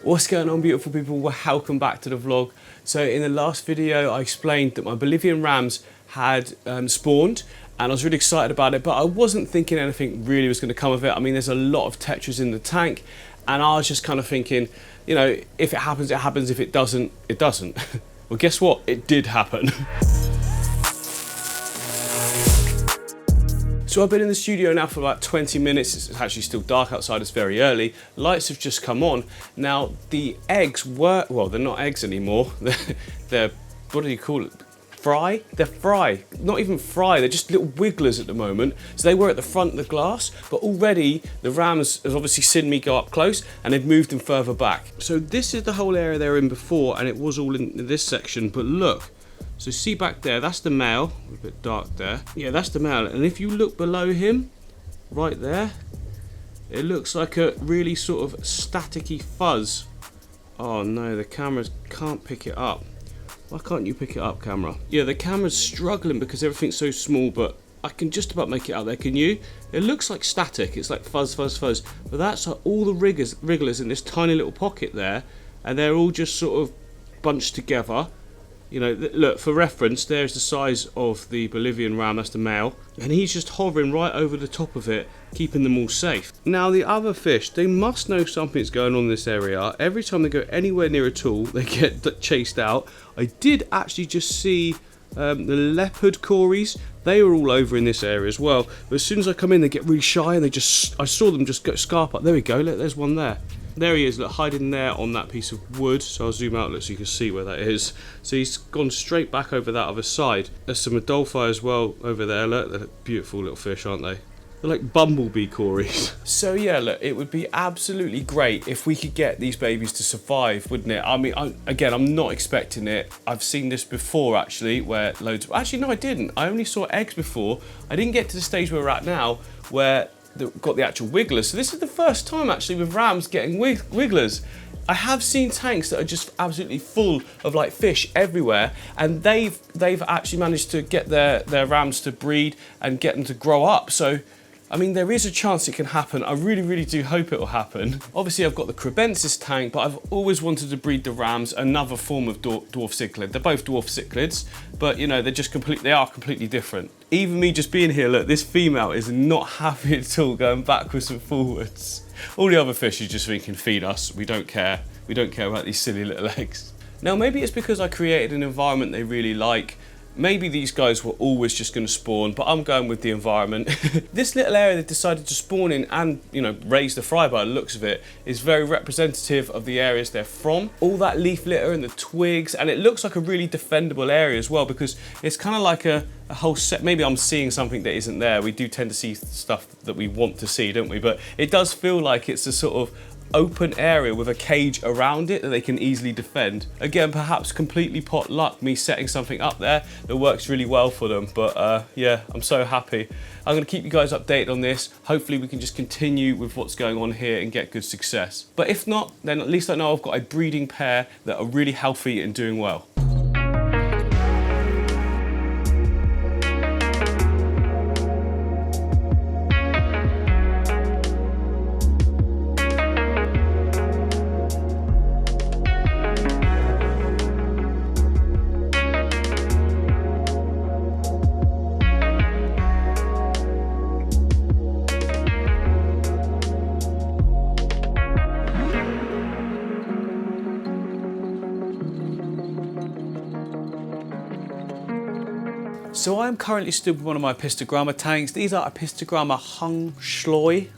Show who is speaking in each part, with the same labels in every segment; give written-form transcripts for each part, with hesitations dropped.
Speaker 1: What's going on, beautiful people? Welcome back to the vlog. So in the last video I explained that my Bolivian Rams had spawned and I was really excited about it, but I wasn't thinking anything really was going to come of it. I mean, there's a lot of tetras in the tank and I was just kind of thinking, you know, if it happens, it happens. If it doesn't, it doesn't. Well, guess what? It did happen. So I've been in the studio now for about 20 minutes. It's actually still dark outside, it's very early. Lights have just come on. Now the eggs were, well, they're not eggs anymore. They're, what do you call it? Fry? They're fry, not even fry, they're just little wigglers at the moment. So they were at the front of the glass, but already the Rams have obviously seen me go up close and they've moved them further back. So this is the whole area they were in before and it was all in this section, but look. So see back there, that's the male, a bit dark there. Yeah, that's the male. And if you look below him, right there, it looks like a really sort of staticky fuzz. Oh no, the camera can't pick it up. Why can't you pick it up, camera? Yeah, the camera's struggling because everything's so small, but I can just about make it out there, can you? It looks like static, it's like fuzz, fuzz, fuzz. But that's all the wrigglers in this tiny little pocket there, and they're all just sort of bunched together. You know, look, for reference, there's the size of the Bolivian Ram, that's the male, and he's just hovering right over the top of it, keeping them all safe. Now, the other fish, they must know something's going on in this area. Every time they go anywhere near at all, they get chased out. I did actually just see the leopard cories. They were all over in this area as well. But as soon as I come in, they get really shy, and I saw them just go scarp up. There we go, look, there's one there. There he is, look, hiding there on that piece of wood. So I'll zoom out, look, so you can see where that is. So he's gone straight back over that other side. There's some Adolphi as well over there, look. They're beautiful little fish, aren't they? They're like bumblebee cories. So yeah, look, it would be absolutely great if we could get these babies to survive, wouldn't it? I mean, again, I'm not expecting it. I've seen this before, actually, where loads... Actually, no, I didn't. I only saw eggs before. I didn't get to the stage where we're at now, where... got the actual wigglers. So this is the first time actually with Rams getting wigglers. I have seen tanks that are just absolutely full of like fish everywhere, and they've actually managed to get their Rams to breed and get them to grow up. So I mean, there is a chance it can happen. I really, really do hope it will happen. Obviously, I've got the Crebensis tank, but I've always wanted to breed the Rams, another form of dwarf cichlid. They're both dwarf cichlids, but you know, they are completely different. Even me just being here, look, this female is not happy at all, going backwards and forwards. All the other fish are just thinking, feed us, we don't care. We don't care about these silly little eggs. Now, maybe it's because I created an environment they really like. Maybe these guys were always just going to spawn, but I'm going with the environment. This little area they decided to spawn in and, you know, raise the fry by the looks of it is very representative of the areas they're from. All that leaf litter and the twigs, and it looks like a really defendable area as well because it's kind of like a whole set. Maybe I'm seeing something that isn't there. We do tend to see stuff that we want to see, don't we? But it does feel like it's a sort of open area with a cage around it that they can easily defend. Again, perhaps completely pot luck, me setting something up there that works really well for them, but yeah, I'm so happy. I'm going to keep you guys updated on this. Hopefully we can just continue with what's going on here and get good success. But if not, then at least I know I've got a breeding pair that are really healthy and doing well. So I'm currently stood with one of my Apistogramma tanks. These are Apistogramma Hung Shloi.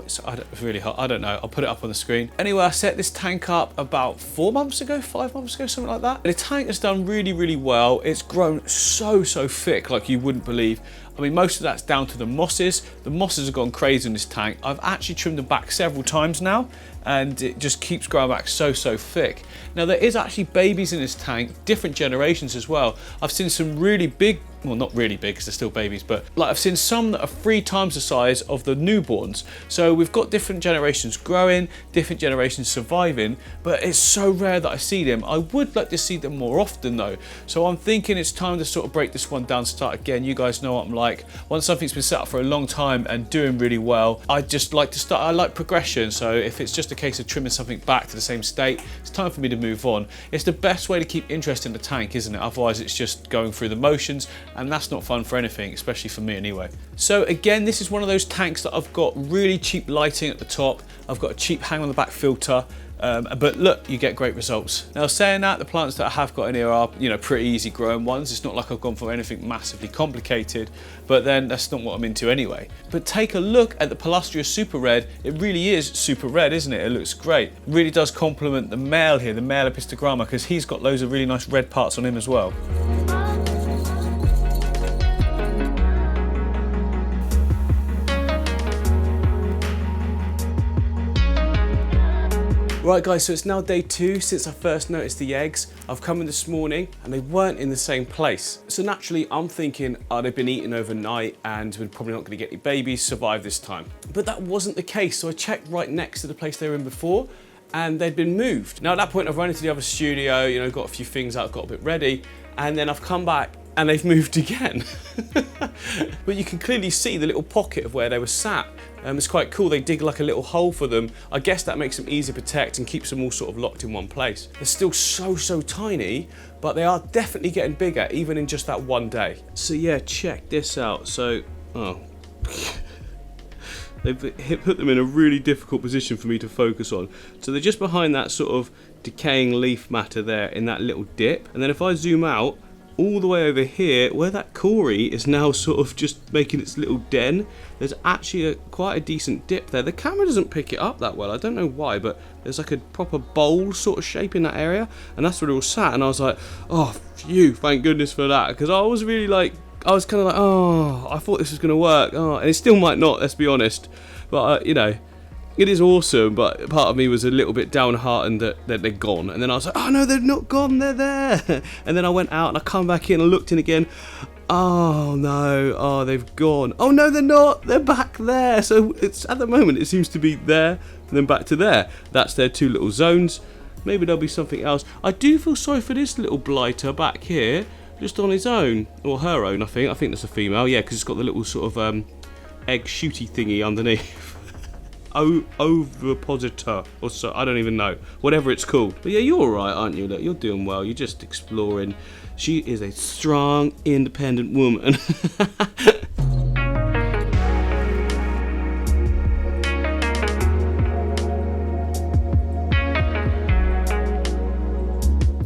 Speaker 1: So I don't know, I'll put it up on the screen. Anyway, I set this tank up about 4 months ago, 5 months ago, something like that. And the tank has done really, really well. It's grown so thick like you wouldn't believe. I mean, most of that's down to the mosses. The mosses have gone crazy in this tank. I've actually trimmed them back several times now, and it just keeps growing back so thick. Now, there is actually babies in this tank, different generations as well. I've seen some really big, well, not really big because they're still babies, but like I've seen some that are 3 times the size of the newborns. So we've got different generations growing, different generations surviving, but it's so rare that I see them. I would like to see them more often though. So I'm thinking it's time to sort of break this one down, start again. You guys know what I'm like. Once something's been set up for a long time and doing really well, I just like to start. I like progression. So if it's just a case of trimming something back to the same state. It's time for me to move on. It's the best way to keep interest in the tank, isn't it? Otherwise it's just going through the motions, and that's not fun for anything, especially for me anyway. So again, this is one of those tanks that I've got really cheap lighting at the top. I've got a cheap hang on the back filter. But look, you get great results. Now saying that, the plants that I have got in here are, you know, pretty easy growing ones. It's not like I've gone for anything massively complicated, but then that's not what I'm into anyway. But take a look at the Palustria Super Red. It really is super red, isn't it? It looks great. It really does complement the male here, the male Apistogramma, because he's got loads of really nice red parts on him as well. Right guys, so it's now day 2 since I first noticed the eggs. I've come in this morning and they weren't in the same place. So naturally I'm thinking, oh, they've been eaten overnight and we're probably not gonna get any babies, survive this time. But that wasn't the case, so I checked right next to the place they were in before and they'd been moved. Now at that point I've run into the other studio, you know, got a few things out, got a bit ready, and then I've come back and they've moved again. But you can clearly see the little pocket of where they were sat. It's quite cool, they dig like a little hole for them. I guess that makes them easy to protect and keeps them all sort of locked in one place. They're still so tiny, but they are definitely getting bigger, even in just that one day. So yeah, check this out. So, oh. They've put them in a really difficult position for me to focus on. So they're just behind that sort of decaying leaf matter there in that little dip. And then if I zoom out, all the way over here, where that Cory is now sort of just making its little den, there's actually quite a decent dip there. The camera doesn't pick it up that well, I don't know why, but there's like a proper bowl sort of shape in that area, and that's where it all sat, and I was like, oh, phew, thank goodness for that, because I was really like, I was kind of like, oh, I thought this was going to work, oh, and it still might not, let's be honest, but, you know, it is awesome, but part of me was a little bit downhearted that they're gone. And then I was like, oh no, they're not gone, they're there. And then I went out and I come back in and looked in again. Oh no, oh, they've gone. Oh no, they're not, they're back there. So it's at the moment, it seems to be there and then back to there. That's their 2 little zones. Maybe there'll be something else. I do feel sorry for this little blighter back here, just on his own, or her own, I think. I think that's a female, yeah, because it's got the little sort of egg shooty thingy underneath. Ovipositor, or so, I don't even know, whatever it's called. But yeah, you're alright, aren't you? Look, you're doing well, you're just exploring. She is a strong, independent woman.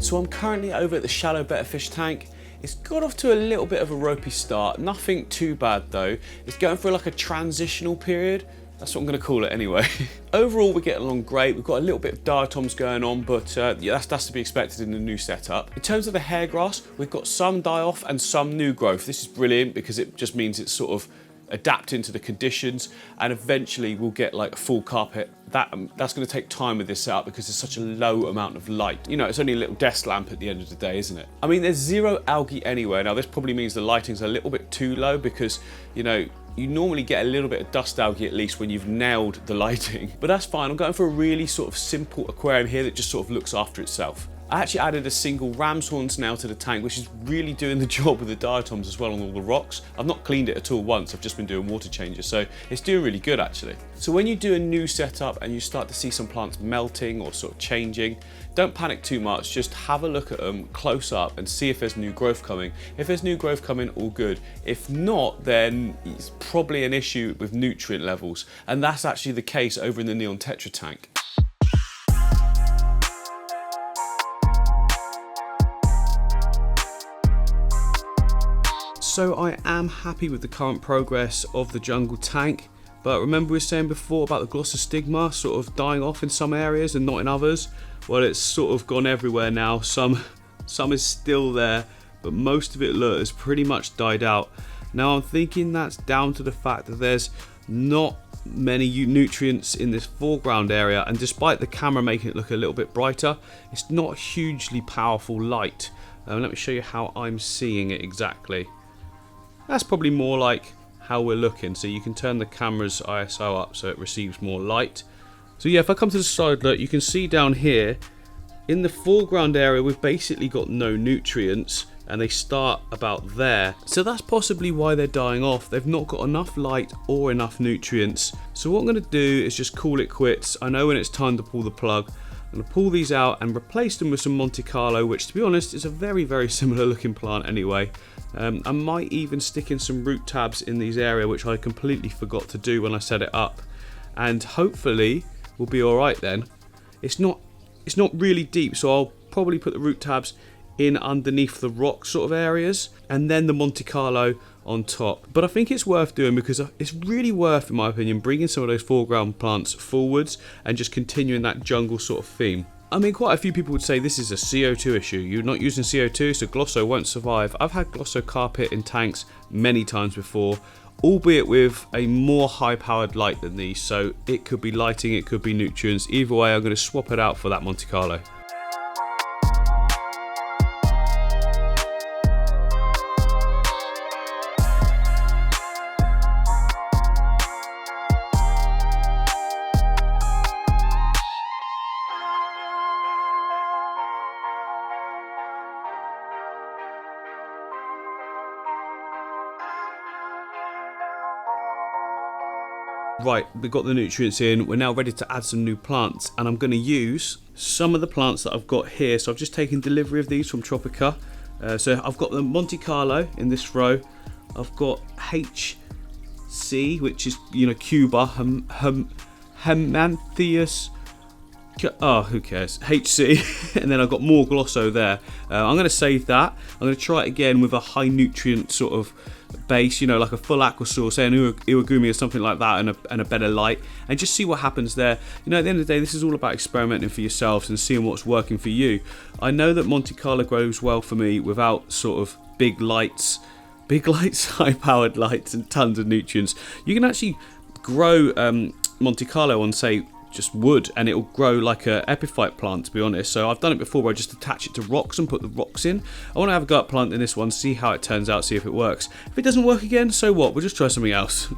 Speaker 1: So I'm currently over at the shallow Betta fish tank. It's got off to a little bit of a ropey start, nothing too bad though. It's going through like a transitional period. That's what I'm going to call it anyway. Overall, we're getting along great. We've got a little bit of diatoms going on, but yeah, that's to be expected in the new setup. In terms of the hair grass, we've got some die-off and some new growth. This is brilliant because it just means it's sort of adapting to the conditions, and eventually we'll get like a full carpet. That's going to take time with this setup because there's such a low amount of light. You know, it's only a little desk lamp at the end of the day, isn't it? I mean, there's 0 algae anywhere. Now, this probably means the lighting's a little bit too low because, you know, you normally get a little bit of dust algae at least when you've nailed the lighting. But that's fine, I'm going for a really sort of simple aquarium here that just sort of looks after itself. I actually added a single ram's horn snail to the tank, which is really doing the job with the diatoms as well on all the rocks. I've not cleaned it at all once, I've just been doing water changes, so it's doing really good actually. So when you do a new setup and you start to see some plants melting or sort of changing, don't panic too much, just have a look at them close up and see if there's new growth coming. If there's new growth coming, all good. If not, then it's probably an issue with nutrient levels, and that's actually the case over in the Neon Tetra tank. So I am happy with the current progress of the jungle tank, but remember we were saying before about the glossostigma sort of dying off in some areas and not in others? Well, it's sort of gone everywhere now. Some is still there, but most of it, look, has pretty much died out. Now I'm thinking that's down to the fact that there's not many nutrients in this foreground area, and despite the camera making it look a little bit brighter, it's not hugely powerful light. Let me show you how I'm seeing it exactly. That's probably more like how we're looking. So you can turn the camera's ISO up so it receives more light. So yeah, if I come to the side, look, you can see down here in the foreground area we've basically got no nutrients. and they start about there. So that's possibly why they're dying off. They've not got enough light or enough nutrients. So what I'm going to do is just call it quits. I know when it's time to pull the plug. I'm going to pull these out and replace them with some Monte Carlo, which to be honest is a very, very similar looking plant anyway. I might even stick in some root tabs in these areas, which I completely forgot to do when I set it up. And hopefully we'll be alright then. It's not really deep, so I'll probably put the root tabs in underneath the rock sort of areas and then the Monte Carlo on top. But I think it's worth doing because it's really worth, in my opinion, bringing some of those foreground plants forwards and just continuing that jungle sort of theme. I mean, quite a few people would say this is a CO2 issue. You're not using CO2, so Glosso won't survive. I've had Glosso carpet in tanks many times before, albeit with a more high-powered light than these, so it could be lighting, it could be nutrients. Either way, I'm going to swap it out for that Monte Carlo. Right, we've got the nutrients in, we're now ready to add some new plants, and I'm going to use some of the plants that I've got here. So I've just taken delivery of these from Tropica. So I've got the Monte Carlo in this row, I've got HC, which is, you know, Cuba, Hemantheus, oh, who cares, HC, and then I've got more Glosso there. I'm going to save that. I'm going to try it again with a high nutrient sort of base, you know, like a full aquascape, say an Iwagumi or something like that, and a better light, and just see what happens there. You know, at the end of the day, this is all about experimenting for yourselves and seeing what's working for you. I know that Monte Carlo grows well for me without sort of big lights, high-powered lights, and tons of nutrients. You can actually grow Monte Carlo on, say, just wood, and it will grow like a epiphyte plant, to be honest. So I've done it before where I just attach it to rocks and put the rocks in. I want to have a go at planting this one, see how it turns out, see if it works. If it doesn't work again, so what? We'll just try something else.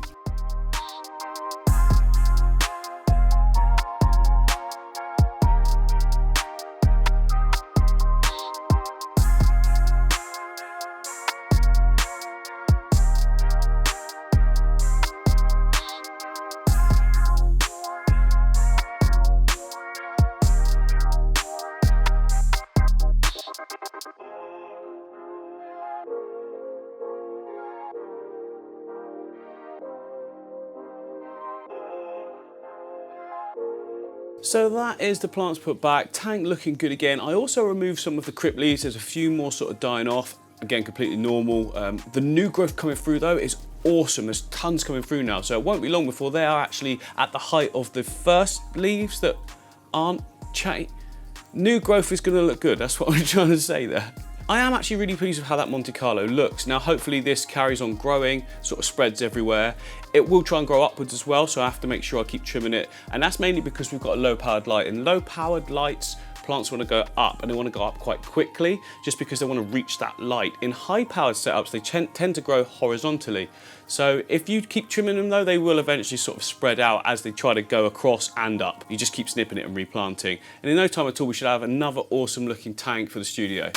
Speaker 1: So that is the plants put back, tank looking good again. I also removed some of the crip leaves, there's a few more sort of dying off, again completely normal. The new growth coming through though is awesome, there's tons coming through now, so it won't be long before they are actually at the height of the first leaves that aren't chatty. New growth is going to look good, that's what I'm trying to say there. I am actually really pleased with how that Monte Carlo looks. Now hopefully this carries on growing, sort of spreads everywhere. It will try and grow upwards as well, so I have to make sure I keep trimming it. And that's mainly because we've got a low powered light. And low powered lights, plants want to go up, and they want to go up quite quickly just because they want to reach that light. In high powered setups, they tend to grow horizontally. So if you keep trimming them though, they will eventually sort of spread out as they try to go across and up. You just keep snipping it and replanting. And in no time at all, we should have another awesome looking tank for the studio.